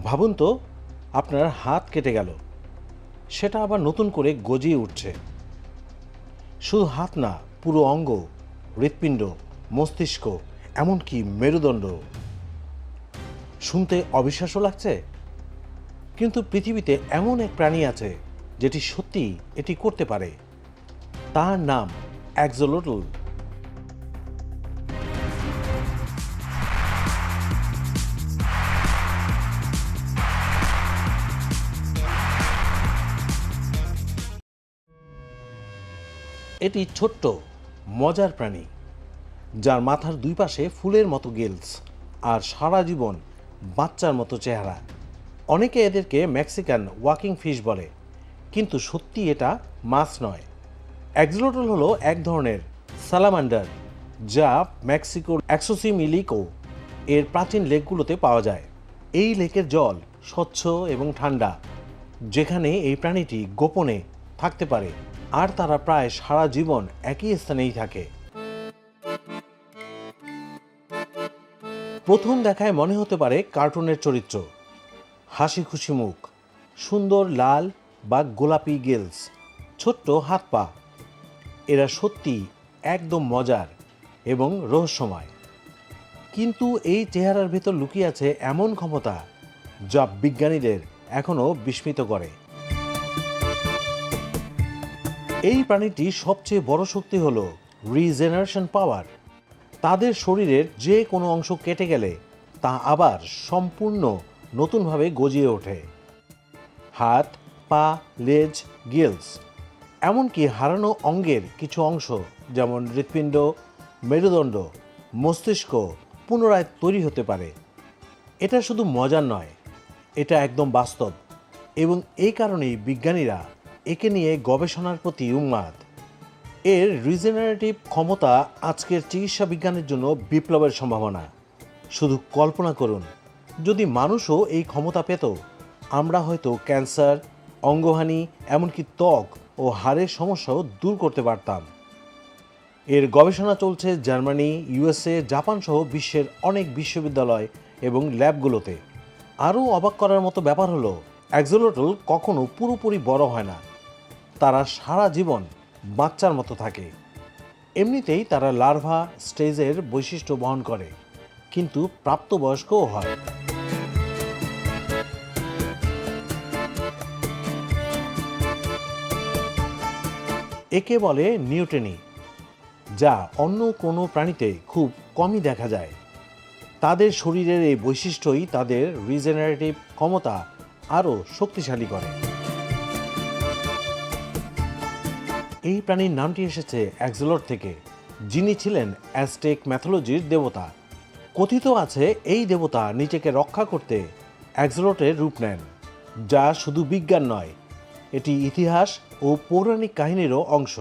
ভাবুন তো, আপনার হাত কেটে গেল, সেটা আবার নতুন করে গজিয়ে উঠছে। শুধু হাত না, পুরো অঙ্গ, হৃৎপিণ্ড, মস্তিষ্ক, এমনকি মেরুদণ্ড। শুনতে অবিশ্বাস্য লাগছে, কিন্তু পৃথিবীতে এমন এক প্রাণী আছে যেটি সত্যি এটি করতে পারে। তার নাম অ্যাক্সোলোটল। এটি ছোট্ট মজার প্রাণী, যার মাথার দুই পাশে ফুলের মতো গিলস আর সারা জীবন বাচ্চার মতো চেহারা। অনেকে এদেরকে মেক্সিকান ওয়াকিং ফিশ বলে, কিন্তু সত্যি এটা মাছ নয়। অ্যাক্সোলোটল হলো এক ধরনের সালামান্ডার, যা মেক্সিকোর অ্যাক্সোসিমিলিকো এর প্রাচীন লেকগুলোতে পাওয়া যায়। এই লেকের জল স্বচ্ছ এবং ঠান্ডা, যেখানে এই প্রাণীটি গোপনে থাকতে পারে, আর তারা প্রায় সারা জীবন একই স্থানেই থাকে। প্রথম দেখায় মনে হতে পারে কার্টুনের চরিত্র, হাসি খুশি মুখ, সুন্দর লাল বা গোলাপি গিলস, ছোট্ট হাত পা। এরা সত্যি একদম মজার এবং রহস্যময়। কিন্তু এই চেহারার ভেতর লুকিয়ে আছে এমন ক্ষমতা যা বিজ্ঞানীদের এখনও বিস্মিত করে। এই প্রাণীটির সবচেয়ে বড় শক্তি হল রিজেনারেশন পাওয়ার। তাদের শরীরের যে কোনো অংশ কেটে গেলে তা আবার সম্পূর্ণ নতুনভাবে গজিয়ে ওঠে। হাত, পা, লেজ, গিলস, এমনকি হারানো অঙ্গের কিছু অংশ যেমন হৃৎপিণ্ড, মেরুদণ্ড, মস্তিষ্ক পুনরায় তৈরি হতে পারে। এটা শুধু মজার নয়, এটা একদম বাস্তব, এবং এই কারণেই বিজ্ঞানীরা একে নিয়ে গবেষণার প্রতি উন্মাদ। এর রিজেনারেটিভ ক্ষমতা আজকের চিকিৎসা বিজ্ঞানের জন্য বিপ্লবের সম্ভাবনা। শুধু কল্পনা করুন, যদি মানুষও এই ক্ষমতা পেত, আমরা হয়তো ক্যান্সার, অঙ্গহানি, এমনকি ত্বক ও হাড়ের সমস্যাও দূর করতে পারতাম। এর গবেষণা চলছে জার্মানি, ইউএসএ, জাপান সহ বিশ্বের অনেক বিশ্ববিদ্যালয় এবং ল্যাবগুলোতে। আরও অবাক করার মতো ব্যাপার হলো, অ্যাক্সোলোটল কখনো পুরোপুরি বড় হয় না। তারা সারা জীবন বাচ্চার মতো থাকে। এমনিতেই তারা লার্ভা স্টেজের বৈশিষ্ট্য বহন করে, কিন্তু প্রাপ্তবয়স্কও হয়। একে বলে নিউটেনি, যা অন্য কোনো প্রাণীতে খুব কমই দেখা যায়। তাদের শরীরের এই বৈশিষ্ট্যই তাদের রিজেনারেটিভ ক্ষমতা আরও শক্তিশালী করে। এই প্রাণীর নামটি এসেছে অ্যাক্সোলট থেকে, যিনি ছিলেন অ্যাজটেক ম্যাথোলজির দেবতা। কথিত আছে এই দেবতা নিজেকে রক্ষা করতে অ্যাক্সোলটের রূপ নেন, যা শুধু বিজ্ঞান নয়, এটি ইতিহাস ও পৌরাণিক কাহিনীরও অংশ।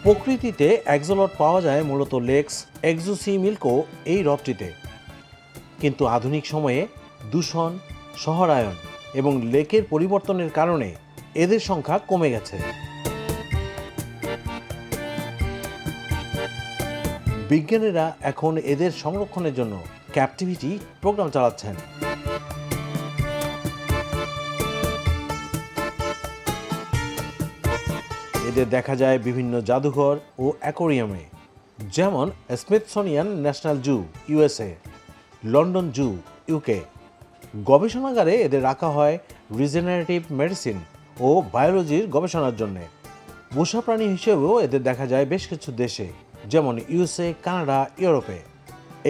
প্রকৃতিতে অ্যাক্সোলট পাওয়া যায় মূলত লেক্স এক্সোসিমিলকো এই হ্রদটিতে, কিন্তু আধুনিক সময়ে দূষণ, শহরায়ন এবং লেকের পরিবর্তনের কারণে এদের সংখ্যা কমে গেছে। বিজ্ঞানীরা এখন এদের সংরক্ষণের জন্য ক্যাপটিভিটি প্রোগ্রাম চালাচ্ছেন। এদের দেখা যায় বিভিন্ন জাদুঘর ও অ্যাকোয়ারিয়ামে, যেমন স্মিথসোনিয়ান ন্যাশনাল জু ইউএসএ, লন্ডন জু ইউকে। গবেষণাগারে এদের রাখা হয় রিজেনারেটিভ মেডিসিন ও বায়োলজির গবেষণার জন্য। পোষা প্রাণী হিসেবেও এদের দেখা যায় বেশ কিছু দেশে, যেমন ইউএসএ, কানাডা, ইউরোপে।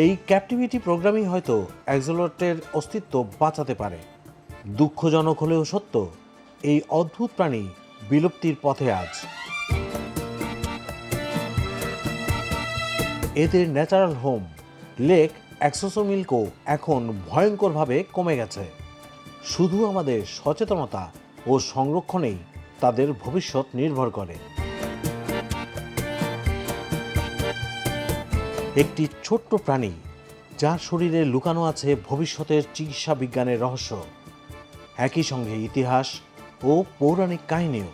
এই ক্যাপটিভিটি প্রোগ্রামই হয়তো অ্যাক্সোলটের অস্তিত্ব বাঁচাতে পারে। দুঃখজনক হলেও সত্য, এই অদ্ভুত প্রাণী বিলুপ্তির পথে আজ। এদের ন্যাচারাল হোম লেক অ্যাক্সোসিমিলকো এখন ভয়ঙ্করভাবে কমে গেছে। শুধু আমাদের সচেতনতা ও সংরক্ষণেই তাদের ভবিষ্যৎ নির্ভর করে। একটি ছোট্ট প্রাণী, যার শরীরে লুকানো আছে ভবিষ্যতের চিকিৎসা বিজ্ঞানের রহস্য, একই সঙ্গে ইতিহাস ও পৌরাণিক কাহিনীও।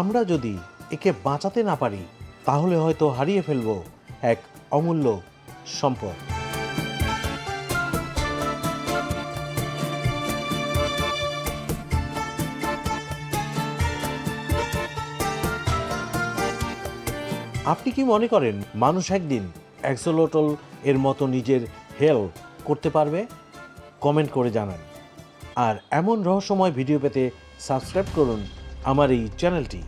আমরা যদি একে বাঁচাতে না পারি, তাহলে হয়তো হারিয়ে ফেলব এক অমূল্য সম্পদ। আপনি কি মনে করেন মানুষ একদিন অ্যাক্সোলোটল এর মতো নিজের হেলথ করতে পারবে? কমেন্ট করে জানান। আর এমন রহস্যময় ভিডিও পেতে সাবস্ক্রাইব করুন আমার এই চ্যানেলটি।